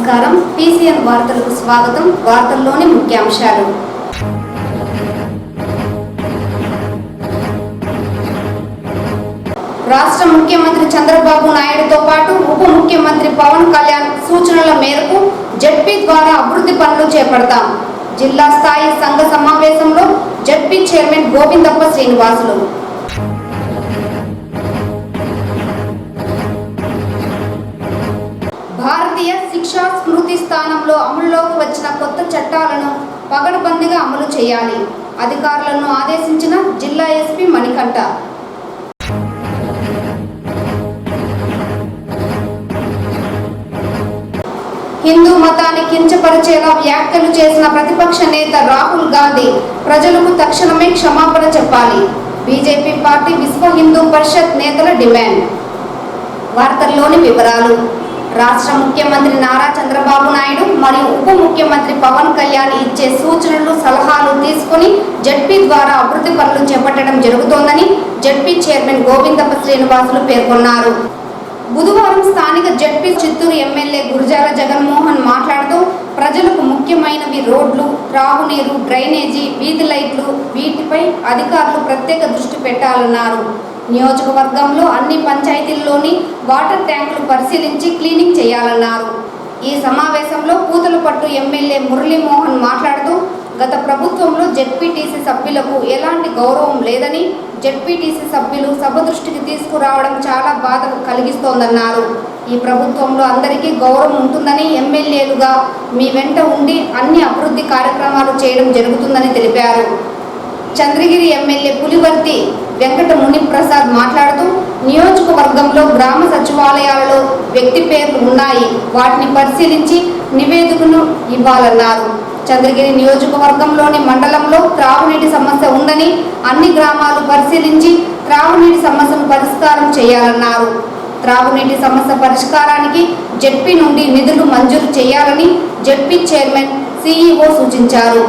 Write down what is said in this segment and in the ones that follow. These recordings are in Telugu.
నమస్కారం. PCN వార్తలకు స్వాగతం. వార్తల్లోని ముఖ్యాంశాలు. రాష్ట్ర ముఖ్యమంత్రి చంద్రబాబు నాయుడుతో పాటు ఉప ముఖ్యమంత్రి పవన్ కళ్యాణ్ సూచనల మేరకు జెడ్పీ ద్వారా అభివృద్ధి పనులు చేపడతాం. జిల్లా స్థాయి సంఘ సమావేశంలో జెడ్పీ చైర్మన్ గోవిందప్ప శ్రీనివాసులు. భారతీయ శిక్షా స్మృతి స్థానంలో అమలులోకి వచ్చిన కొత్త చట్టాలను పగడ్బందీగా అమలు చేయాలి. అధికారులను ఆదేశించిన జిల్లా ఎస్పీ మణికంఠ. హిందూ మతాన్ని కించపరిచేలా వ్యాఖ్యలు చేసిన ప్రతిపక్ష నేత రాహుల్ గాంధీ ప్రజలకు తక్షణమే క్షమాపణ చెప్పాలి. బీజేపీ పార్టీ విశ్వ హిందూ పరిషత్ నేతల డిమాండ్. వార్తల్లోని వివరాలు. రాష్ట్ర ముఖ్యమంత్రి నారా చంద్రబాబు నాయుడు మరియు ఉప ముఖ్యమంత్రి పవన్ కళ్యాణ్ ఇచ్చే సూచనలు సలహాలు తీసుకుని జెడ్పీ ద్వారా అభివృద్ధి పనులు చేపట్టడం జరుగుతోందని జెడ్పీ చైర్మన్ గోవిందప్ప శ్రీనివాసులు పేర్కొన్నారు. బుధవారం స్థానిక జెడ్పీ చిత్తూరు ఎమ్మెల్యే గురజాల జగన్మోహన్ మాట్లాడుతూ ప్రజలకు ముఖ్యమైనవి రోడ్లు, త్రాగునీరు, డ్రైనేజీ, వీధి లైట్లు, వీటిపై అధికారులు ప్రత్యేక దృష్టి పెట్టాలన్నారు. నియోజకవర్గంలో అన్ని పంచాయతీల్లోని వాటర్ ట్యాంకులు పరిశీలించి క్లీనింగ్ చేయాలన్నారు. ఈ సమావేశంలో పూతలపట్టు ఎమ్మెల్యే మురళీమోహన్ మాట్లాడుతూ గత ప్రభుత్వంలో జెడ్పీటీసీ సభ్యులకు ఎలాంటి గౌరవం లేదని, జెడ్పీటీసీ సభ్యులు సభ దృష్టికి తీసుకురావడం చాలా బాధ కలిగిస్తోందన్నారు. ఈ ప్రభుత్వంలో అందరికీ గౌరవం ఉంటుందని, ఎమ్మెల్యేలుగా మీ వెంట ఉండి అన్ని అభివృద్ధి కార్యక్రమాలు చేయడం జరుగుతుందని తెలిపారు. చంద్రగిరి ఎమ్మెల్యే పులివర్తి వెంకట మునిప్రసాద్ మాట్లాడుతూ నియోజకవర్గంలో గ్రామ సచివాలయాలలో వ్యక్తి పేర్లు ఉన్నాయి, వాటిని పరిశీలించి నివేదికను ఇవ్వాలన్నారు. చంద్రగిరి నియోజకవర్గంలోని మండలంలో త్రాగునీటి సమస్య ఉందని, అన్ని గ్రామాలు పరిశీలించి త్రాగునీటి సమస్యను పరిష్కారం చేయాలన్నారు. త్రాగునీటి సమస్య పరిష్కారానికి జెడ్పీ నుండి నిధులు మంజూరు చేయాలని జెడ్పీ చైర్మన్ CEO సూచించారు.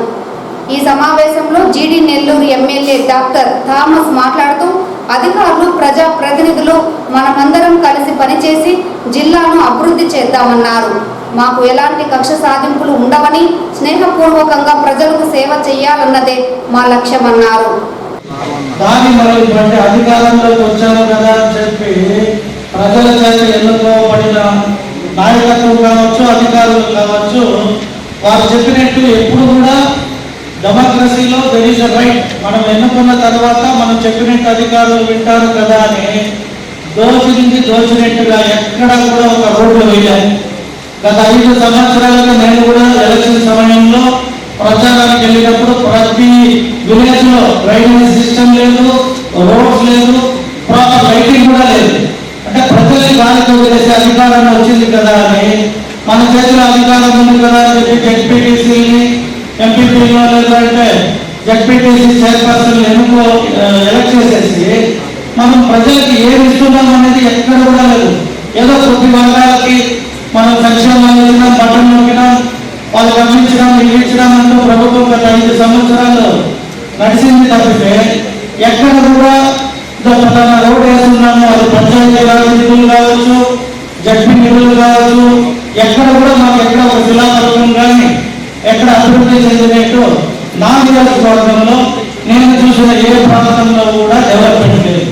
ఈ సమావేశంలో జీడీ నెల్లూరు ఎమ్మెల్యే డాక్టర్ థామస్ మాట్లాడుతూ అధికారులు, ప్రజా ప్రతినిధులు మనమందరం కలిసి పనిచేసి జిల్లాను అభివృద్ధి చేద్దామన్నారు. మాకు ఎలాంటి కక్ష సాధింపులు ఉండవని, స్నేహపూర్వకంగా ప్రజలకు సేవ చేయాలన్నదే మా లక్ష్యమన్నారు. అధికారంలోకి వచ్చాము కదా అని చెప్పి ప్రజల చేత ఎన్నుకోబడిన నాయకత్వం కావచ్చు, అధికారులు కావచ్చు, వారు చెప్పినట్టు ఎప్పుడు కూడా డెమోక్రసీలో దెర్ ఈజ్ అ రైట్. మనం ఎన్నుకున్న తర్వాత మనం చెప్పినట్టు అధికారులు వింటారు కదా అని దోచినట్టుగా ఎక్కడ కూడా ఒక రోడ్డు వేయాలి. గత 5 సంవత్సరాలుగా నేను కూడా ఎలక్షన్ సమయంలో ప్రచారానికి వెళ్ళినప్పుడు ప్రతి విలేజ్ లో డ్రైనేజ్ సిస్టమ్ లేదు, రోడ్స్ లేదు, ప్రాపర్ లైటింగ్ కూడా లేదు. అంటే ప్రజల్ని గాలితో వదిలేసే అధికారం వచ్చింది కదా అని, మన చేతిలో అధికారం ఉంది కదా అని చెప్పి జెడ్పీటీసీని, ఎంపీపీలో లేదంటే జెడ్పీటీసీ చైర్పర్సన్ ఎలక్ట్ చేసేసి మనం ప్రజలకి ఏమి ఇస్తున్నాం అనేది ఎక్కడ కూడా లేదు. ఏదో కొద్ది వర్గాలకి మనం సంక్షేమాలు ఇచ్చినాం, బట్టలు నొక్కినాం, వాళ్ళు పంపించడం, ఇవ్వించడం అంటూ ప్రభుత్వం గత 5 సంవత్సరాలు నడిచింది తప్పితే ఎక్కడ కూడా రోడ్డు వేస్తున్నాము, అది పంచాయతీ రాజ్ నిధులు కావచ్చు, జడ్పీ నిధులు కావచ్చు, ఎక్కడ కూడా మాకు ఎక్కడ ఒక శిలాఫలకం కానీ ఎక్కడ అభివృద్ధి చెందినట్టు నా నియోజకవర్గంలో నేను చూసిన ఏ ప్రాంతంలో కూడా డెవలప్మెంట్ లేదు.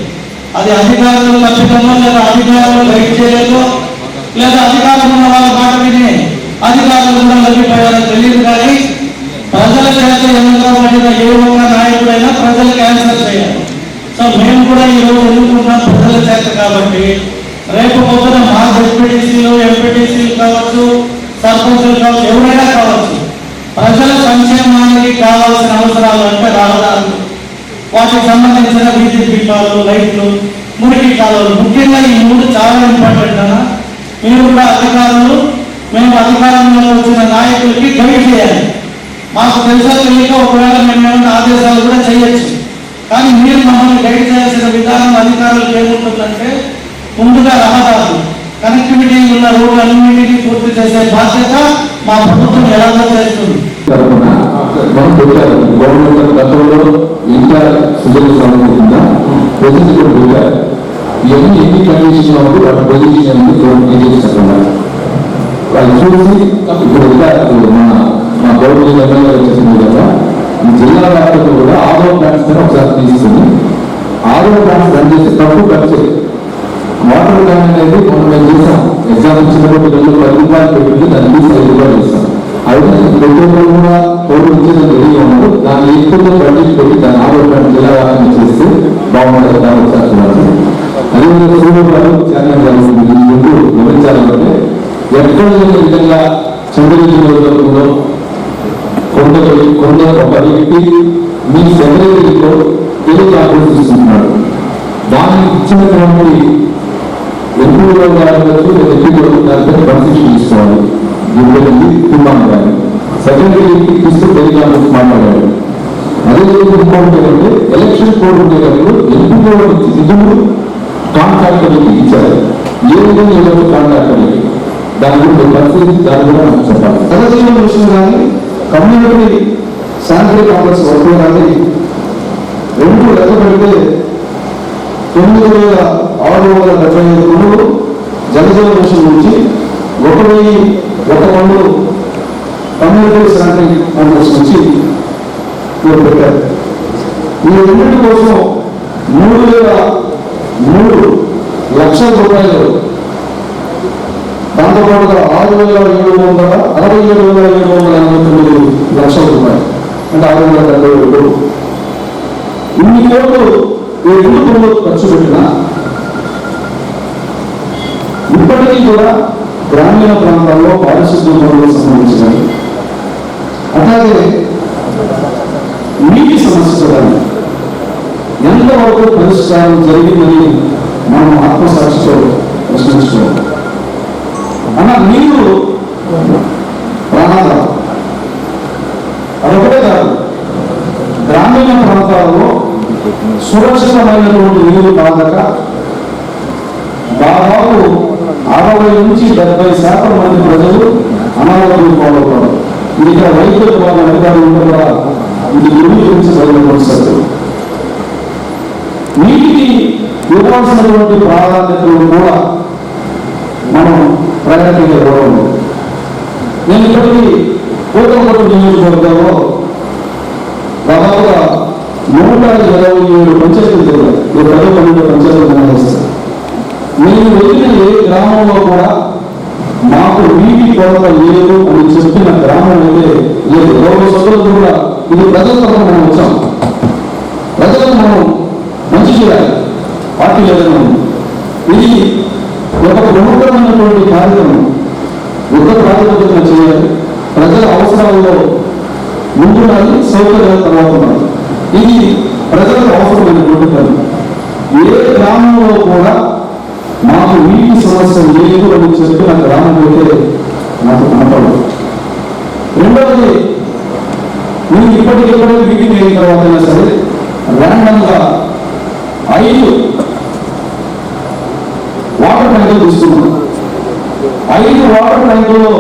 అది అధికారులు తప్పిదమో, లేదా అధికారులు రైట్ చేయలేదో, లేదా అధికారులు ఉన్న వాళ్ళ మాట విని అధికారులు కూడా లభిపోయారో తెలియదు. కానీ ప్రజల చేత ఎన్నుకోబడిన ఏ ఒక్క నాయకుడైనా ప్రజలకు ఆన్సర్ చేయాలి. సో మేము కూడా ఈరోజు ఎన్నుకుంటున్నాం ప్రజల చేత. కాబట్టి రేపు పొద్దున మా జెడ్పీటీసీలు, ఎంపీటీసీలు కావచ్చు, సర్పంచులు కావచ్చు, ఎవరైనా కావచ్చు, ప్రజల సంక్షేమానికి కావాల్సిన అవసరాలు అంటే రహదారులు, వాటికి సంబంధించిన వీధి దీపాలు, లైట్లు, మురికి కాలువలు, ముఖ్యంగా ఈ 3 చాలా ఇంపార్టెంట్ అన్న. మీరు కూడా అధికారులు, మేము అధికారంలో వచ్చిన నాయకులకి గైడ్ చేయాలి. మాకు తెలుసా తెలియక ఒకవేళ మేము ఏమైనా ఆదేశాలు కూడా చేయొచ్చు. కానీ మీరు మమ్మల్ని గైడ్ చేయాల్సిన విధానం అధికారులకు ఏముంటుందంటే, ముందుగా రహదారులు, కనెక్టివిటీ ఉన్న రోడ్లన్నింటినీ పూర్తి చేసే బాధ్యత మా ప్రభుత్వం ఎలాగో చేస్తుంది. గవర్నమెంట్ గతంలో ఇంకా సుజల సమర్థించిందా ప్రజలు కూడా పెట్టారు. ఎన్ని కండిషన్ వాటి పొజిషన్ అది చూసి ఇప్పుడు మా గవర్నమెంట్ ఎమ్మెల్యే చెప్పింది కదా, ఈ జిల్లా వ్యాప్తంగా కూడా ఆరో ప్లాంట్స్ ఒకసారి తీసుకుని ఆరో ప్లాంట్స్ రన్ చేసి తక్కువ ఖర్చు వాటర్ ట్యాంక్ అనేది మనం మేము చేసాం. ఎగ్జామ్ ఇచ్చినప్పుడు 10 రూపాయలు పెట్టి దాన్ని తీసి 5 రూపాయలు ఇస్తాం. అయితే ప్రతి ఒక్కరు కూడా తోడు ఇచ్చేది రెడీగా ఉన్నారు. దాన్ని ఎక్కువగా బడ్జెట్ పెట్టి దాన్ని ఆరో ప్లాంట్ జిల్లా వ్యాప్తంగా చేస్తే బాగుంటుంది. దాని ఒకసారి చూడాలి. అదేవిధంగా సూర్య గారు ఛానల్ గారు ముందు గమనించాలంటే ఎక్కడ లేని విధంగా చంద్రగిరి నియోజకవర్గంలో కొండ ఒక వ్యక్తి మీ సెక్రటరీలో టెలికాన్ఫరెన్స్ తీసుకుంటున్నాడు. దానికి ఇచ్చినటువంటి ఎంపీలో కావచ్చు ఎంపీలో దానిపై కన్సెషన్ తీసుకోవాలి. దీనికి తిమ్మాను కానీ సెక్రటరీకి తీసుకుని టెలికాన్ఫరెన్స్ మాట్లాడాడు. అదేవిధంగా ఇంకోటి ఏంటంటే ఎలక్షన్ కోడ్ ఉండేటప్పుడు ఎంపీలో నిధులు కాంట్రాక్టర్లకి ఇచ్చారు. ఏ విధంగా ఎవరు కాంట్రాక్టర్లకి దాని గురించి పరిస్థితి దాని కూడా నాకు చెప్పాలి. సదస్సుల విషయం కానీ కమ్యూనిటీ శానిటరీ కాంప్లెక్స్ వర్క్ కానీ 2 లెక్క పెడితే 9,675 పనులు జనజీవన మిషన్ నుంచి 1,001 పనులు కమ్యూనిటీ శానిటరీ కాంప్లెక్స్ నుంచి పెట్టారు. ఈ రెండింటి కోసం 3,3 లక్షల రూపాయలు, దాంతోపాటుగా 6,767,789 లక్షల రూపాయలు, అంటే 6,70,000. ఇన్ని కోట్లు ఈ 2 పనులు ఖర్చు పెట్టినా ఇప్పటికీ కూడా గ్రామీణ ప్రాంతాల్లో పారిశుద్ధ్య పనులకు సంబంధించినవి, అట్లాగే నీటి సమస్య కానీ ఎంతవరకు పరిష్కారం జరిగిందని మనం ఆత్మసాక్షితో ప్రశ్నించుకోవాలి. అన్న నీరు ప్రాణాలు అదొకటే కాదు, గ్రామీణ ప్రాంతాల్లో సురక్షితమైనటువంటి నీరు కాదక దాదాపు 60 నుంచి 70% మంది ప్రజలు అనారోగ్యం పాల్గొన్నారు. ఇది వైద్య విభాగ అధికారులు కూడా ఇది ధృవీకరించబడిన. నీటికి ఇవ్వాల్సినటువంటి ప్రాధాన్యతలు కూడా మనం ప్రయాణిగా ఇవ్వడం. నేను ఇప్పటికీ కోటంపట్టు నియోజకవర్గంలో దాదాపుగా 127 పంచాయతీలు తిరిగారు. ఈ 12 పంచాయతీలు నిర్వహిస్తారు. నేను వెళ్ళిన ఏ గ్రామంలో కూడా మాకు నీటి కొరత లేదు అని చెప్పిన గ్రామం అయితే లేదు. గౌరవ సభ్యులు కూడా ఇది ప్రజల తరఫున మనం వచ్చాం. ప్రజలకు మనం మంచి చేయాలి, పార్టీ లేదని. ఇది ఒక ప్రముఖమైనటువంటి కార్యక్రమం, యుద్ధ ప్రాతిపదికన చేయాలి. ప్రజల అవసరాల్లో ముందుండాలి, సౌకర్యాల తర్వాత ఉండాలి. ఇది ప్రజలకు అవసరమైనటువంటి పని. ఏ గ్రామంలో కూడా మాకు నీటి సమస్య లేదు అని చెప్పిన గ్రామం అయితే నాకు కనపడదు. రెండవది, నేను ఇప్పటికెప్పుడే మీటింగ్ అయిన తర్వాత అయినా సరే ర్యాండమ్గా 5 వాటర్ ట్యాంకులు తీసుకున్నాను. 5 వాటర్ ట్యాంకుల్లో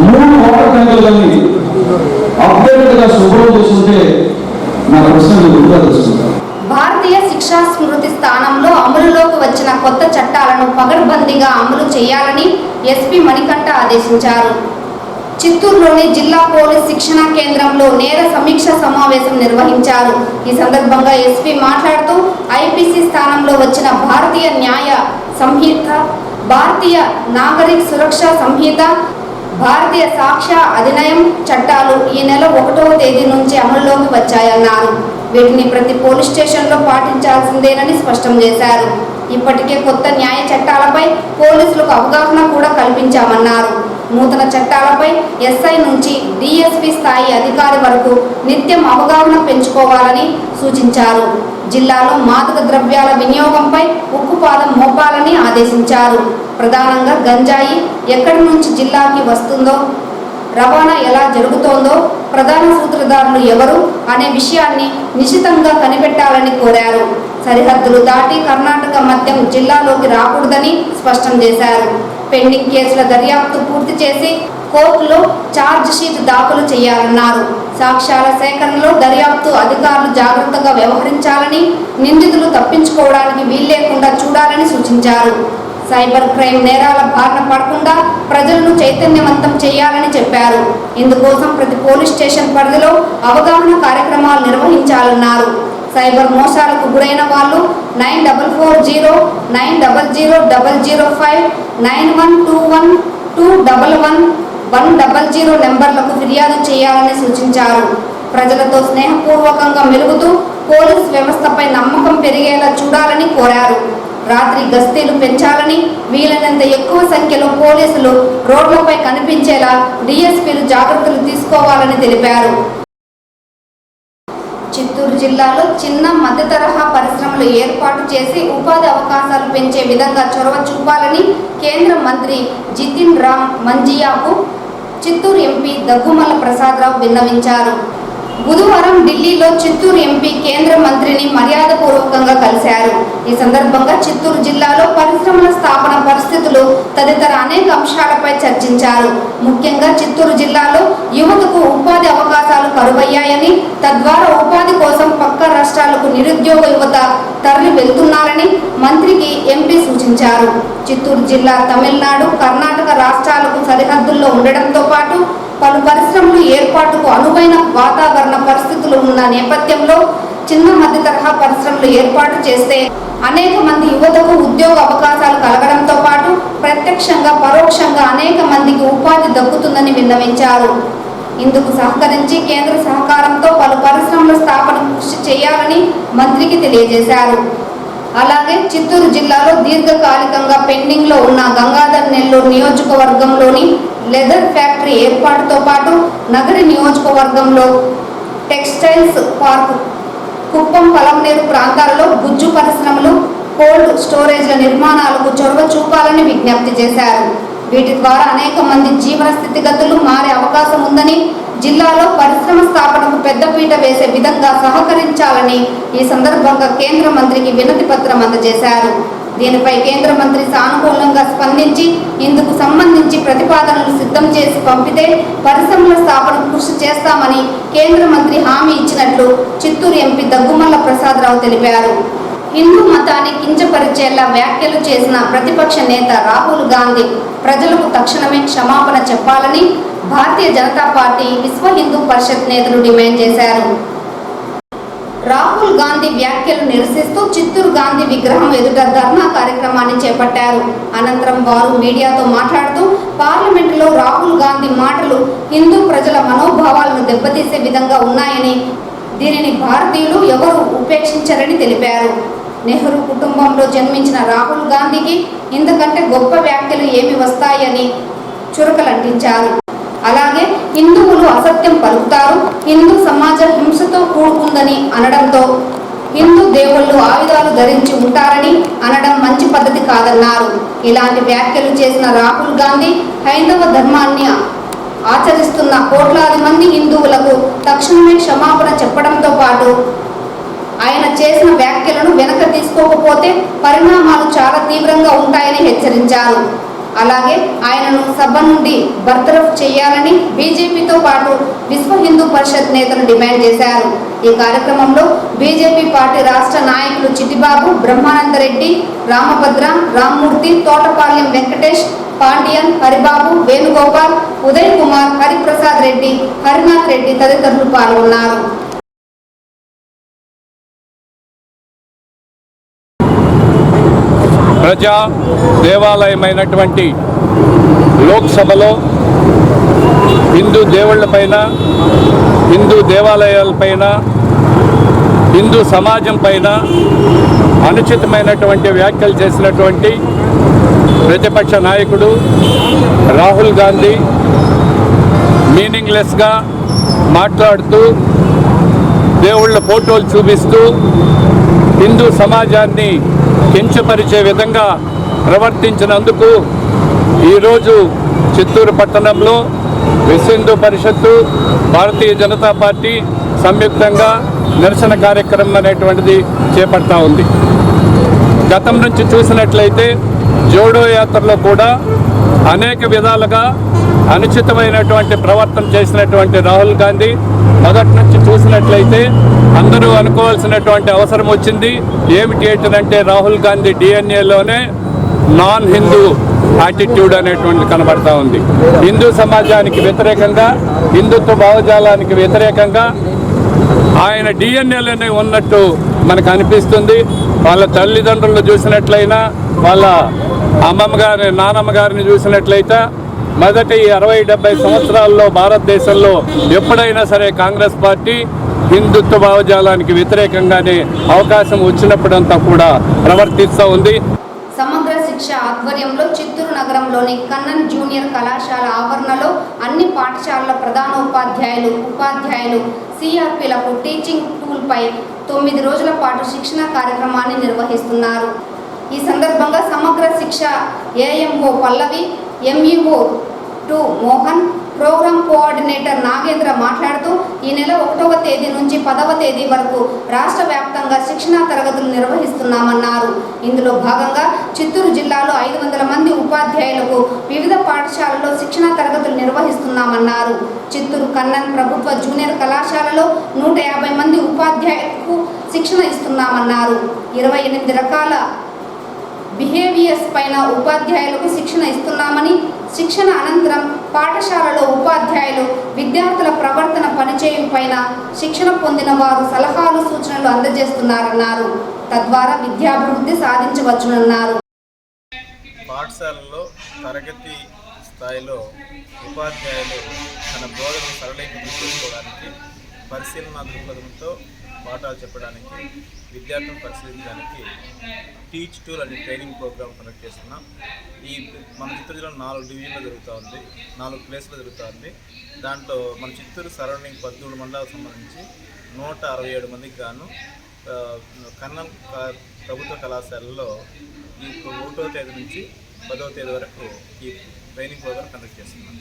3 వాటర్ ట్యాంకులు కానీ అప్డేటెడ్గా శుభ్రం చేస్తుంటే నా ప్రశ్నలు గుర్తుగా తెలుసుకుంటాను. భారతీయ శిక్షా స్మృతి స్థానంలో అమలులోకి వచ్చిన కొత్త చట్టాలను పకడ్బందీగా అమలు చేయాలని ఎస్పీ మణికంఠ ఆదేశించారు. చిత్తూరులోని జిల్లా పోలీస్ శిక్షణా కేంద్రంలో నేర సమీక్ష సమావేశం నిర్వహించారు. ఈ సందర్భంగా ఎస్పీ మాట్లాడుతూ ఐపీసీ స్థానంలో వచ్చిన భారతీయ న్యాయ సంహిత, భారతీయ నాగరిక సురక్ష సంహిత, భారతీయ సాక్ష్య అధినియం చట్టాలు ఈ నెల 1వ తేదీ నుంచి అమల్లోకి వచ్చాయన్నారు. వీటిని ప్రతి పోలీస్ స్టేషన్లో పాటించాల్సిందేనని స్పష్టం చేశారు. ఇప్పటికే కొత్త న్యాయ చట్టాలపై పోలీసులకు అవగాహన కూడా కల్పించామన్నారు. నూతన చట్టాలపై ఎస్ఐ నుంచి డిఎస్పీ స్థాయి అధికారి వరకు నిత్యం అవగాహన పెంచుకోవాలని సూచించారు. జిల్లాలో మాదక ద్రవ్యాల వినియోగంపై ఉక్కుపాదం మోపాలని ఆదేశించారు. ప్రధానంగా గంజాయి ఎక్కడి నుంచి జిల్లాకి వస్తుందో, రవాణా ఎలా జరుగుతోందో, ప్రధాన సూత్రధారులు ఎవరు అనే విషయాన్ని నిశితంగా కనిపెట్టాలని కోరారు. సరిహద్దులు దాటి కర్ణాటక మద్యం జిల్లాలోకి రాకూడదని స్పష్టం చేశారు. పెండింగ్ కేసుల దర్యాప్తు పూర్తి చేసి కోర్టులో ఛార్జ్ షీట్ దాఖలు చేయాలన్నారు. సాక్ష్యాల సేకరణలో దర్యాప్తు అధికారులు జాగ్రత్తగా వ్యవహరించాలని, నిందితులు తప్పించుకోవడానికి వీల్లేకుండా చూడాలని సూచించారు. సైబర్ క్రైమ్ నేరాల బారిన పడకుండా ప్రజలను చైతన్యవంతం చేయాలని చెప్పారు. ఇందుకోసం ప్రతి పోలీస్ స్టేషన్ పరిధిలో అవగాహన కార్యక్రమాలు నిర్వహించాలన్నారు. సైబర్ మోసాలకు గురైన వాళ్ళు 9440900005 9121211110 నెంబర్లకు ఫిర్యాదు చేయాలని సూచించారు. ప్రజలతో స్నేహపూర్వకంగా మెలుగుతూ పోలీస్ వ్యవస్థపై నమ్మకం పెరిగేలా చూడాలని కోరారు. రాత్రి గస్తీలు పెంచాలని, వీలైనంత ఎక్కువ సంఖ్యలో పోలీసులు రోడ్లపై కనిపించేలా డీఎస్పీలు జాగ్రత్తలు తీసుకోవాలని తెలిపారు. చిత్తూరు జిల్లాలో చిన్న మధ్య తరహా పరిశ్రమలు ఏర్పాటు చేసి ఉపాధి అవకాశాలు పెంచే విధంగా చొరవ చూపాలని కేంద్ర మంత్రి జితిన్ రామ్ మంజియాకు చిత్తూరు ఎంపీ దగ్గుమల్ల ప్రసాదరావు విన్నవించారు. బుధవారం ఢిల్లీలో చిత్తూరు ఎంపీ కేంద్ర మంత్రిని మర్యాదపూర్వకంగా కలిశారు. ఈ సందర్భంగా చిత్తూరు జిల్లాలో పరిశ్రమల స్థాపన పరిస్థితులు తదితర అనేక అంశాలపై చర్చించారు. ముఖ్యంగా చిత్తూరు జిల్లాలో యువతకు ఉపాధి అవకాశాలు కరువయ్యాయని, తద్వారా ఉపాధి కోసం పక్క రాష్ట్రాలకు నిరుద్యోగ యువత తరలి వెళ్తున్నారని మంత్రికి ఎంపీ సూచించారు. చిత్తూరు జిల్లా తమిళనాడు, కర్ణాటక రాష్ట్రాలకు సరిహద్దుల్లో ఉండడంతో పాటు పలు పరిశ్రమలు ఏర్పాటుకు అనువైన వాతావరణ పరిస్థితులు ఉన్న నేపథ్యంలో చిన్న మధ్య తరహా పరిశ్రమలు ఏర్పాటు చేస్తే అనేక మంది యువతకు ఉద్యోగ అవకాశాలు కలగడంతో పాటు ప్రత్యక్షంగా పరోక్షంగా అనేక మందికి ఉపాధి దక్కుతుందని విన్నవించారు. ఇందుకు సహకరించి కేంద్ర సహకారంతో పలు పరిశ్రమల స్థాపనకు కృషి చేయాలని మంత్రికి తెలియజేశారు. అలాగే చిత్తూరు జిల్లాలో దీర్ఘకాలికంగా పెండింగ్ లో ఉన్న గంగాధర్ నెల్లూరు నియోజకవర్గంలోని లెదర్ ఫ్యాక్టరీ ఏర్పాటుతో పాటు నగరి నియోజకవర్గంలో టెక్స్టైల్స్ పార్క్, కుప్పం, పలమనేరు ప్రాంతాలలో గుజ్జు పరిశ్రమలు, కోల్డ్ స్టోరేజ్ల నిర్మాణాలకు చొరవ చూపాలని విజ్ఞప్తి చేశారు. వీటి ద్వారా అనేక మంది జీవన స్థితిగతులు మారే అవకాశం ఉందని, జిల్లాలో పరిశ్రమ స్థాపనకు పెద్దపీట వేసే విధంగా సహకరించాలని ఈ సందర్భంగా కేంద్ర మంత్రికి వినతి పత్రం అందజేశారు. దీనిపై కేంద్ర మంత్రి సానుకూలంగా స్పందించి ఇందుకు సంబంధించి ప్రతిపాదనలు సిద్ధం చేసి పంపితే పరిశ్రమల స్థాపనకు కృషి చేస్తామని కేంద్ర మంత్రి హామీ ఇచ్చినట్లు చిత్తూరు ఎంపీ దగ్గుమల్ల ప్రసాదరావు తెలిపారు. హిందూ మతాన్ని కించపరిచేలా వ్యాఖ్యలు చేసిన ప్రతిపక్ష నేత రాహుల్ గాంధీ ప్రజలకు తక్షణమే క్షమాపణ చెప్పాలని భారతీయ జనతా పార్టీ విశ్వ హిందూ పరిషత్ నేతలు డిమాండ్ చేశారు. రాహుల్ గాంధీ వ్యాఖ్యలు నిరసిస్తూ చిత్తూరు గాంధీ విగ్రహం ఎదుట ధర్నా కార్యక్రమాన్ని చేపట్టారు. అనంతరం వారు మీడియాతో మాట్లాడుతూ పార్లమెంటులో రాహుల్ గాంధీ మాటలు హిందూ ప్రజల మనోభావాలను దెబ్బతీసే విధంగా ఉన్నాయని, దీనిని భారతీయులు ఎవరు ఉపేక్షించరని తెలిపారు. నెహ్రూ కుటుంబంలో జన్మించిన రాహుల్ గాంధీకి ఇంతకంటే గొప్ప వ్యాఖ్యలు ఏమి వస్తాయని చురకలంటించారు. అలాగే హిందువులు అసత్యం పలుకుతారు, హిందూ సమాజం హింసతో కూడుకుందని అనడంతో హిందూ దేవుళ్ళు ఆయుధాలు ధరించి ఉంటారని అనడం మంచి పద్ధతి కాదన్నారు. ఇలాంటి వ్యాఖ్యలు చేసిన రాహుల్ గాంధీ హైందవ ధర్మాన్ని ఆచరిస్తున్న కోట్లాది మంది హిందువులకు తక్షణమే క్షమాపణ చెప్పడంతో పాటు ఆయన చేసిన వ్యాఖ్యలను వెనక తీసుకోకపోతే పరిణామాలు చాలా తీవ్రంగా ఉంటాయని హెచ్చరించారు. అలాగే ఆయనను సభ నుండి బర్తరఫ్ చేయాలని బీజేపీతో పాటు విశ్వ హిందూ పరిషత్ నేతలు డిమాండ్ చేశారు. ఈ కార్యక్రమంలో బీజేపీ పార్టీ రాష్ట్ర నాయకులు చిట్టిబాబు, బ్రహ్మానందరెడ్డి, రామభద్ర, రామ్మూర్తి, తోటపాలెం వెంకటేష్, పాండియన్, హరిబాబు, వేణుగోపాల్, ఉదయ్ కుమార్, హరిప్రసాద్ రెడ్డి, హరినాథ్ రెడ్డి తదితరులు పాల్గొన్నారు. ప్రజా దేవాలయమైనటువంటి లోక్సభలో హిందూ దేవుళ్లపైన, హిందూ దేవాలయాలపైన, హిందూ సమాజం పైన అనుచితమైనటువంటి వ్యాఖ్యలు చేసినటువంటి ప్రతిపక్ష నాయకుడు రాహుల్ గాంధీ మీనింగ్లెస్గా మాట్లాడుతూ దేవుళ్ళ ఫోటోలు చూపిస్తూ హిందూ సమాజాన్ని కించపరిచే విధంగా ప్రవర్తించినందుకు ఈరోజు చిత్తూరు పట్టణంలో విశ్వ హిందూ పరిషత్తు, భారతీయ జనతా పార్టీ సంయుక్తంగా నిరసన కార్యక్రమం అనేటువంటిది చేపడతా ఉంది. గతం నుంచి చూసినట్లయితే జోడో యాత్రలో కూడా అనేక విధాలుగా అనుచితమైనటువంటి ప్రవర్తన చేసినటువంటి రాహుల్ గాంధీ మొదటి నుంచి చూసినట్లయితే అందరూ అనుకోవాల్సినటువంటి అవసరం వచ్చింది. ఏమిటి ఏంటంటే రాహుల్ గాంధీ డిఎన్ఏలోనే నాన్ హిందూ యాటిట్యూడ్ అనేటువంటి కనబడతా ఉంది. హిందూ సమాజానికి వ్యతిరేకంగా, హిందుత్వ భావజాలానికి వ్యతిరేకంగా ఆయన డిఎన్ఏలోనే ఉన్నట్టు మనకు అనిపిస్తుంది. వాళ్ళ తల్లిదండ్రులను చూసినట్లయినా, వాళ్ళ అమ్మమ్మ గారిని, నానమ్మ గారిని చూసినట్లయితే మొదటి 60-70 సంవత్సరాల్లో భారతదేశంలో ఎప్పుడైనా సరే కాంగ్రెస్ పార్టీ హిందుత్వ భావజాలానికి వ్యతిరేకంగానే అవకాశం వచ్చినప్పుడంతా కూడా ప్రవర్తిస్తూ ఉంది. సమగ్ర శిక్ష ఆధ్వర్యంలో చిత్తూరు నగరంలోని కన్నన్ జూనియర్ కళాశాల ఆవరణలో అన్ని పాఠశాలల ప్రధానోపాధ్యాయులు, ఉపాధ్యాయులు, సిఆర్పీలకు టీచింగ్ టూల్పై 9 రోజుల పాటు శిక్షణ కార్యక్రమాన్ని నిర్వహిస్తున్నారు. ఈ సందర్భంగా సమగ్ర శిక్ష AMO Pallavi, MEO 2 Mohan, programme coordinator Nagendra మాట్లాడుతూ ఈ నెల 1వ తేదీ నుంచి 10వ తేదీ వరకు రాష్ట్ర వ్యాప్తంగా శిక్షణా తరగతులు నిర్వహిస్తున్నామన్నారు. ఇందులో భాగంగా చిత్తూరు జిల్లాలో 500 మంది ఉపాధ్యాయులకు వివిధ పాఠశాలల్లో శిక్షణా తరగతులు నిర్వహిస్తున్నామన్నారు. చిత్తూరు కన్నన్ ప్రభుత్వ జూనియర్ కళాశాలలో 150 మంది ఉపాధ్యాయులకు శిక్షణ ఇస్తున్నామన్నారు. 28 రకాల బిహేవియర్స్ పైన ఉపాధ్యాయులకు శిక్షణ ఇస్తున్నామని, శిక్షణ అనంతరం పాఠశాలలో ఉపాధ్యాయులు విద్యార్థుల ప్రవర్తన, పనిచేయు పైన శిక్షణ పొందిన వారు సలహాలు, సూచనలు అందజేస్తున్నారన్నారు. తద్వారా విద్యాభివృద్ధి సాధించవచ్చునన్నారు. పాఠశాలలో తరగతి స్థాయిలో ఉపాధ్యాయులు తన బోధనను సరళీకృతం చేసుకోవడానికి, పరిశీలన దృక్పథంతో పాఠాలు చెప్పడానికి, విద్యార్థులను పరిశీలించడానికి టీచ్ టూల్ అనే ట్రైనింగ్ ప్రోగ్రామ్ కండక్ట్ చేస్తున్నాం. ఈ మన చిత్తూరు జిల్లాలో 4 డివిజన్లో జరుగుతూ ఉంది, 4 ప్లేస్లో జరుగుతూ ఉంది. దాంట్లో మన చిత్తూరు సరౌండింగ్ 13 మండలాలకు సంబంధించి 167 మందికి గాను కన్నన్ ప్రభుత్వ కళాశాలలో ఈ 1వ తేదీ నుంచి 10వ తేదీ వరకు ఈ ట్రైనింగ్ ప్రోగ్రామ్ కండక్ట్ చేస్తున్నాం.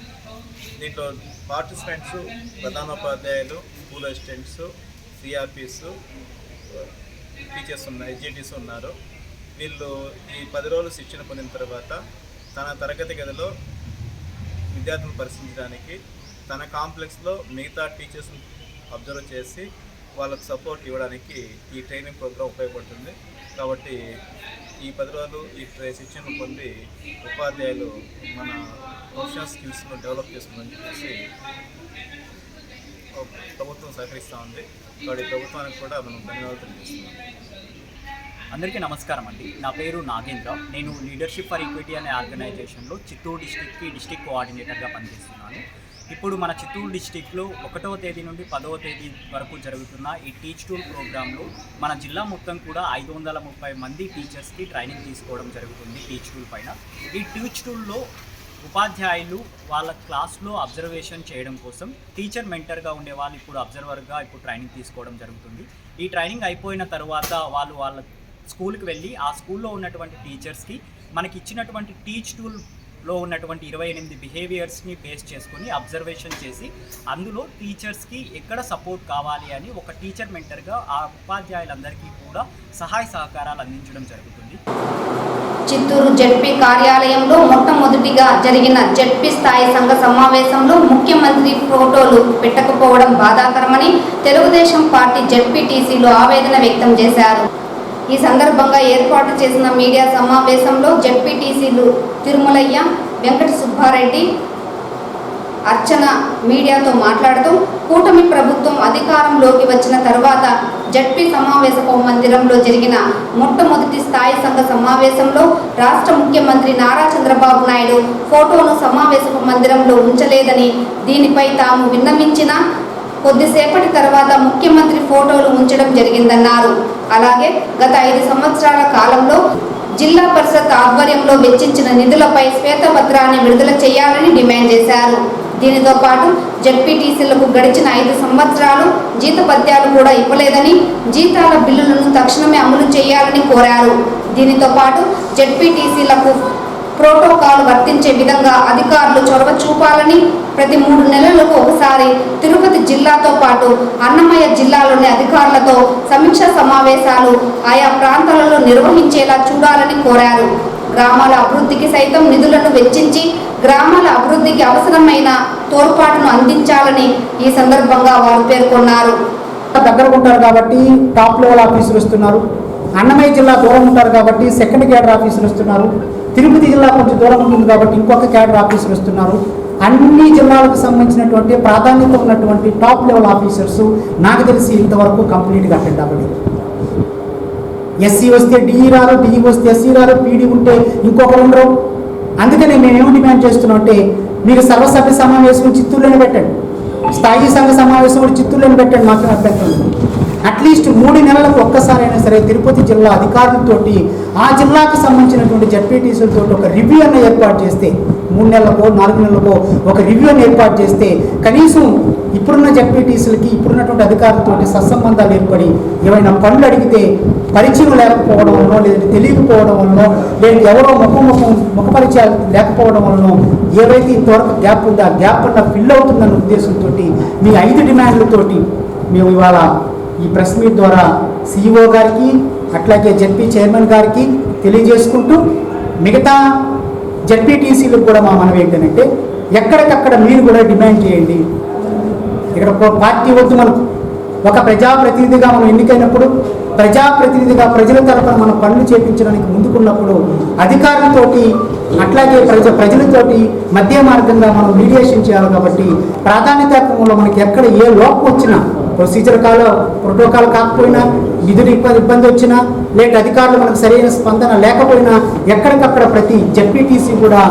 దీంట్లో పార్టిసిపెంట్స్ ప్రధానోపాధ్యాయులు, స్కూల్ అసిస్టెంట్స్, సిఆర్పీస్, టీచర్స్ ఉన్నారు, ఎడ్జిటీస్ ఉన్నారు. వీళ్ళు ఈ 10 రోజులు శిక్షణ పొందిన తర్వాత తన తరగతి గదిలో విద్యార్థులను పరిశీలించడానికి, తన కాంప్లెక్స్లో మిగతా టీచర్స్ని అబ్జర్వ్ చేసి వాళ్ళకు సపోర్ట్ ఇవ్వడానికి ఈ ట్రైనింగ్ ప్రోగ్రామ్ ఉపయోగపడుతుంది. కాబట్టి ఈ 10 రోజులు ఈ శిక్షణ పొంది ఉపాధ్యాయులు మన ప్రొఫెషనల్ స్కిల్స్ను డెవలప్ చేసుకుందని చెప్పేసి ప్రభుత్వం సహకరిస్తూ ఉంది. కాబట్టి ప్రభుత్వానికి కూడా మనం ధన్యవాదాలు తెలియజేస్తున్నాం. అందరికీ నమస్కారం అండి. నా పేరు నాగేంద్ర. నేను లీడర్షిప్ ఫర్ ఈక్విటీ అనే ఆర్గనైజేషన్లో చిత్తూరు డిస్టిక్కి డిస్టిక్ కోఆర్డినేటర్గా పనిచేస్తున్నాను. ఇప్పుడు మన చిత్తూరు డిస్టిక్లో 1వ తేదీ నుండి 10వ తేదీ వరకు జరుగుతున్న ఈ టీచ్ టూల్ ప్రోగ్రాంలో మన జిల్లా మొత్తం కూడా 530 మంది టీచర్స్కి ట్రైనింగ్ తీసుకోవడం జరుగుతుంది టీచ్ టూల్ పైన. ఈ టీచ్ టూల్లో ఉపాధ్యాయులు వాళ్ళ క్లాస్లో అబ్జర్వేషన్ చేయడం కోసం టీచర్ మెంటర్గా ఉండే వాళ్ళు ఇప్పుడు అబ్జర్వర్గా ఇప్పుడు ట్రైనింగ్ తీసుకోవడం జరుగుతుంది. ఈ ట్రైనింగ్ అయిపోయిన తర్వాత వాళ్ళు వాళ్ళ స్కూల్కి వెళ్ళి ఆ స్కూల్లో ఉన్నటువంటి టీచర్స్కి మనకి ఇచ్చినటువంటి టీచ్ టూల్లో ఉన్నటువంటి 28 బిహేవియర్స్ని బేస్ చేసుకొని అబ్జర్వేషన్ చేసి అందులో టీచర్స్కి ఎక్కడ సపోర్ట్ కావాలి అని ఒక టీచర్ మెంటర్గా ఆ ఉపాధ్యాయులందరికీ కూడా సహాయ సహకారాలు అందించడం జరుగుతుంది. చిత్తూరు జెడ్పీ కార్యాలయంలో మొట్టమొదటిగా జరిగిన జెడ్పీ స్థాయి సంఘ సమావేశంలో ముఖ్యమంత్రి ఫోటోలు పెట్టకపోవడం బాధాకరమని తెలుగుదేశం పార్టీ జెడ్పీటీసీలు ఆవేదన వ్యక్తం చేశారు. ఈ సందర్భంగా ఏర్పాటు చేసిన మీడియా సమావేశంలో జెడ్పీటీసీలు తిరుమలయ్య, వెంకట సుబ్బారెడ్డి, అర్చన మీడియాతో మాట్లాడుతూ కూటమి ప్రభుత్వం అధికారంలోకి వచ్చిన తర్వాత జడ్పీ సమావేశ మందిరంలో జరిగిన మొట్టమొదటి స్థాయి సంఘ సమావేశంలో రాష్ట్ర ముఖ్యమంత్రి నారా చంద్రబాబు నాయుడు ఫోటోను సమావేశ మందిరంలో ఉంచలేదని, దీనిపై తాము విన్నవించిన కొద్దిసేపటి తర్వాత ముఖ్యమంత్రి ఫోటోలు ఉంచడం జరిగిందన్నారు. అలాగే గత 5 సంవత్సరాల కాలంలో జిల్లా పరిషత్ ఆధ్వర్యంలో వెచ్చించిన నిధులపై శ్వేతపత్రాన్ని విడుదల చేయాలని డిమాండ్ చేశారు. దీనితో పాటు జెడ్పీటీసీలకు గడిచిన 5 సంవత్సరాలు జీతభత్యాలు కూడా ఇవ్వలేదని, జీతాల బిల్లులను తక్షణమే అమలు చేయాలని కోరారు. దీనితో పాటు జెడ్పీటీసీలకు ప్రోటోకాల్ వర్తించే విధంగా అధికారులు చొరవ చూపాలని, ప్రతి 3 నెలలకు ఒకసారి తిరుపతి జిల్లాతో పాటు అన్నమయ్య జిల్లాలోని అధికారులతో సమీక్షా సమావేశాలు ఆయా ప్రాంతాలలో నిర్వహించేలా చూడాలని కోరారు. గ్రామాల అభివృద్ధికి సైతం నిధులను వెచ్చించి గ్రామాల అభివృద్ధికి అవసరమైన తోడ్పాటును అందించాలని ఈ సందర్భంగా వారు పేర్కొన్నారు. దగ్గర ఉంటారు కాబట్టి టాప్ లెవెల్ ఆఫీసులు ఇస్తున్నారు. అన్నమయ్య జిల్లా దూరం ఉంటారు కాబట్టి సెకండ్ క్యాడర్ ఆఫీసర్లు వస్తున్నారు. తిరుపతి జిల్లా కొంచెం దూరం ఉంటుంది కాబట్టి ఇంకొక క్యాడర్ ఆఫీసర్లు వస్తున్నారు. అన్ని జిల్లాలకు సంబంధించినటువంటి ప్రాధాన్యత ఉన్నటువంటి టాప్ లెవెల్ ఆఫీసర్స్ నాకు తెలిసి ఇంతవరకు కంప్లీట్గా అటెండ్ అవ్వలేదు. ఎస్సీ వస్తే డిఈ రారు, డిఈ వస్తే ఎస్సీ రారు, పీడీ ఉంటే ఇంకొకరు ఉండరు. అందుకని మేమేం డిమాండ్ చేస్తున్నాం అంటే మీరు సర్వసభ్య సమావేశం చిత్తూరులోనే పెట్టండి, స్థాయి సంఘ సమావేశం కూడా చిత్తూరులోనే పెట్టండి. మాకు అభ్యంతరం అట్లీస్ట్ 3 నెలలకు ఒక్కసారైనా సరే తిరుపతి జిల్లా అధికారులతోటి ఆ జిల్లాకు సంబంధించినటువంటి జడ్పీటీసీలతో ఒక రివ్యూ అన్న ఏర్పాటు చేస్తే 3 నెలలకో 4 నెలలకో ఒక రివ్యూ అని ఏర్పాటు చేస్తే కనీసం ఇప్పుడున్న జడ్పీటీసీలకి ఇప్పుడున్నటువంటి అధికారులతోటి సత్సంబంధాలు ఏర్పడి ఏమైనా పనులు అడిగితే పరిచయం లేకపోవడం వల్ల, లేదంటే తెలియకపోవడం వల్ల, లేదంటే ఎవరో ముఖ పరిచయాలు లేకపోవడం వల్ల ఏవైతే ఇంతవరకు గ్యాప్ ఉందో ఆ గ్యాప్ అన్న ఫిల్ అవుతుందన్న ఉద్దేశంతో మీ 5 డిమాండ్లతోటి మేము ఇవాళ ఈ ప్రెస్ మీట్ ద్వారా సిఇఓ గారికి అట్లాగే జడ్పీ చైర్మన్ గారికి తెలియజేసుకుంటూ మిగతా జడ్పీటీసీలకు కూడా మా మనవి ఏంటంటే ఎక్కడికక్కడ మీరు కూడా డిమాండ్ చేయండి. ఇక్కడ పార్టీ వద్దు, మనకు ఒక ప్రజాప్రతినిధిగా మనం ఎన్నికైనప్పుడు ప్రజాప్రతినిధిగా ప్రజల తరఫున మనం పనులు చేపించడానికి ముందుకున్నప్పుడు అధికారులతోటి అట్లాగే ప్రజలతోటి మధ్య మార్గంగా మనం మీడియేషన్ చేయాలి. కాబట్టి ప్రాధాన్యత క్రమంలో మనకి ఎక్కడ ఏ లోపం వచ్చినా, ప్రొసీజర్ ప్రోటోకాల్ కాకపోయినా, నిధులు ఇబ్బంది వచ్చినా, లేక అధికారులు మనకు సరైన స్పందన లేకపోయినా ఎక్కడికక్కడ ప్రతి జడ్పీటీసీ కూడా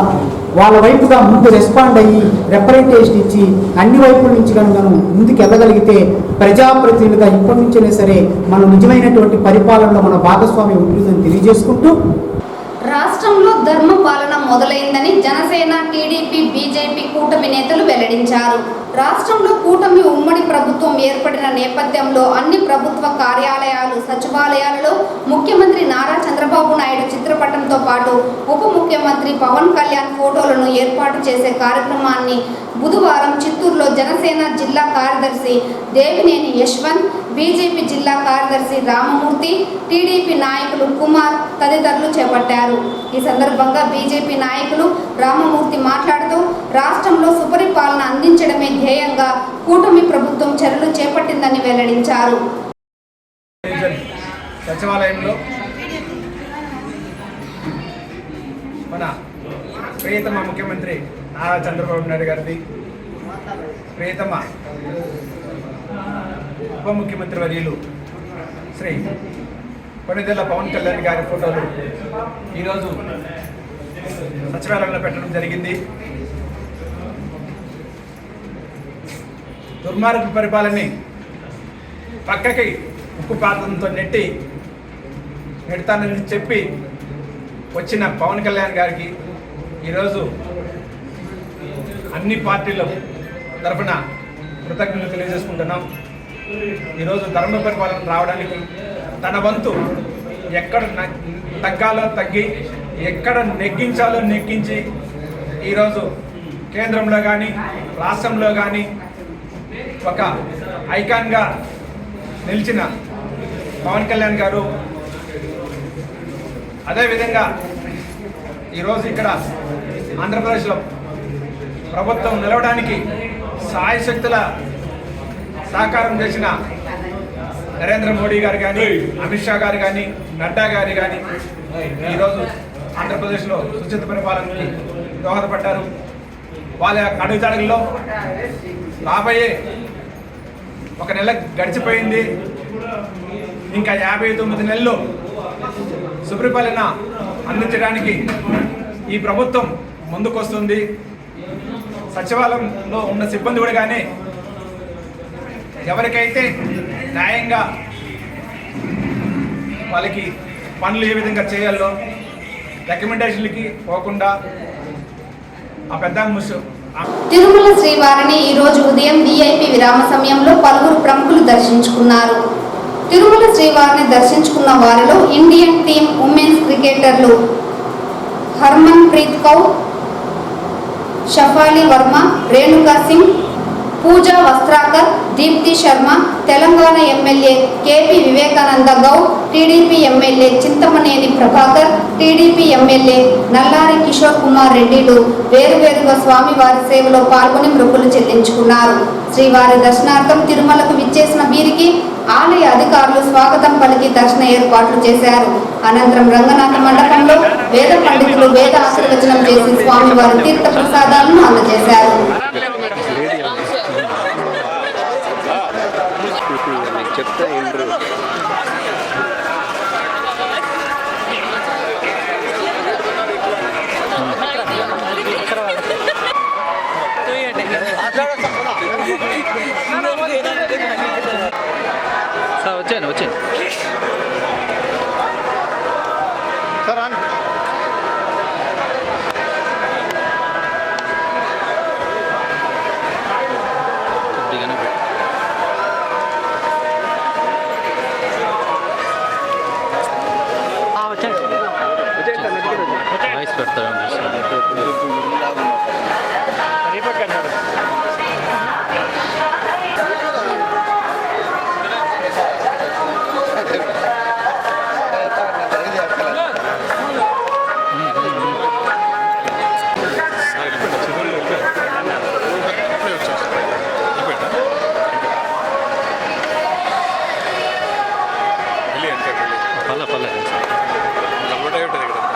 వాళ్ళ వైపుగా ముందు రెస్పాండ్ అయ్యి రిప్రజెంటేషన్ ఇచ్చి అన్ని వైపుల నుంచి కనుక మనం ముందుకు వెళ్ళగలిగితే ప్రజాప్రతినిధులుగా ఇప్పటి నుంచైనా సరే మనం నిజమైనటువంటి పరిపాలనలో మన భాగస్వామ్యం ఉంటుందని తెలియజేసుకుంటూ రాష్ట్రంలో ధర్మ పాలన మొదలైందని జనసేన, టీడీపీ, బీజేపీ కూటమి నేతలు వెల్లడించారు. రాష్ట్రంలో కూటమి ఉమ్మడి ప్రభుత్వం ఏర్పడిన నేపథ్యంలో అన్ని ప్రభుత్వ కార్యాలయాలు, సచివాలయాలలో ముఖ్యమంత్రి నారా చంద్రబాబు నాయుడు చిత్రపటంతో పాటు ఉప ముఖ్యమంత్రి పవన్ కళ్యాణ్ ఫోటోలను ఏర్పాటు చేసే కార్యక్రమాన్ని బుధవారం చిత్తూరులో జనసేన జిల్లా కార్యదర్శి దేవినేని యశ్వంత్, బీజేపీ జిల్లా కార్యదర్శి రామమూర్తి, టీడీపీ నాయకులు కుమార్ తదితరులు చేపట్టారు. ఈ సందర్భంగా బీజేపీ నాయకులు రామమూర్తి మాట్లాడుతూ రాష్ట్రంలో సుపరిపాలన అందించడమే ధ్యేయంగా కూటమి ప్రభుత్వం చర్యలు చేపట్టిందని వెల్లడించారు. సచివాలయంలో మన ప్రియతమ ముఖ్యమంత్రి నారా చంద్రబాబు నాయుడు గారిది, ప్రియతమ ఉప ముఖ్యమంత్రి వర్యులు శ్రీ కొణిదెల పవన్ కళ్యాణ్ గారి ఫోటోలు ఈరోజు సచివాలయంలో పెట్టడం జరిగింది. దుర్మార్గ పరిపాలనని పక్కకి ఉక్కుపాతంతో నెడతానని చెప్పి వచ్చిన పవన్ కళ్యాణ్ గారికి ఈరోజు అన్ని పార్టీల తరఫున కృతజ్ఞతలు తెలియజేసుకుంటున్నాం. ఈరోజు ధర్మ పరిపాలన రావడానికి తన వంతు ఎక్కడ తగ్గాలో తగ్గి, ఎక్కడ నెగ్గించాలో నెగ్గించి ఈరోజు కేంద్రంలో కానీ రాష్ట్రంలో కానీ ఒక ఐకాన్గా నిలిచిన పవన్ కళ్యాణ్ గారు, అదేవిధంగా ఈరోజు ఇక్కడ ఆంధ్రప్రదేశ్లో ప్రభుత్వం నిలవడానికి సాయశక్తుల సహకారం చేసిన నరేంద్ర మోడీ గారు కానీ, అమిత్ షా గారు కానీ, నడ్డా గారు కానీ ఈరోజు ఆంధ్రప్రదేశ్లో సుచిత పరిపాలనకి దోహదపడ్డారు. వాళ్ళ అడుగుజాడుల్లో రాబోయే 1 నెల గడిచిపోయింది, ఇంకా 59 నెలలు సుపరిపాలన అందించడానికి ఈ ప్రభుత్వం ముందుకొస్తుంది. సచివాలయంలో ఉన్న సిబ్బంది కూడా కానీ ఎవరికైతే న్యాయంగా వాళ్ళకి పనులు ఏ విధంగా చేయాలో రికమెండేషన్లకి పోకుండా ఆ పెద్ద తిరుమల శ్రీవారిని ఈ రోజు ఉదయం విఐపి విరామ సమయంలో పలువురు ప్రముఖులు దర్శించుకున్నారు. తిరుమల శ్రీవారిని దర్శించుకున్న వారిలో ఇండియన్ టీం ఉమెన్స్ క్రికెటర్లు Harmanpreet Kaur, Shafali Verma, Renuka Singh, Pooja Vastrakar, Deepti Sharma, Telangana MLA KP Vivekananda Goud, TDP MLA Chintamaneni Prabhakar, TDP MLA Nallari Kishore Kumar రెడ్డిలు వేరువేరుగా స్వామివారి సేవలో పాల్గొని మొక్కులు చెల్లించుకున్నారు. శ్రీవారి దర్శనార్థం తిరుమలకు విచ్చేసిన వీరికి ఆలయ అధికారులు స్వాగతం పలికి దర్శన ఏర్పాట్లు చేశారు. అనంతరం రంగనాథ మండపంలో వేద పండితులు వేద ఆశీర్వచనం చేసి స్వామివారి తీర్థ ప్రసాదాలను అందజేశారు. వచ్చాను వాయిస్ పెడతాను.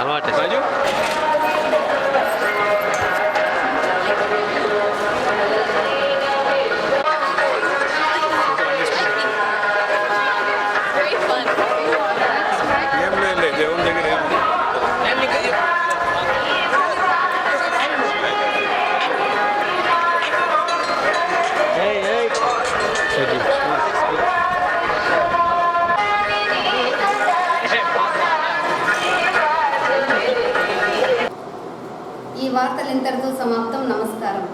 అలవాటే ఈ వార్తలు ఇంతటితో సమాప్తం. నమస్కారం.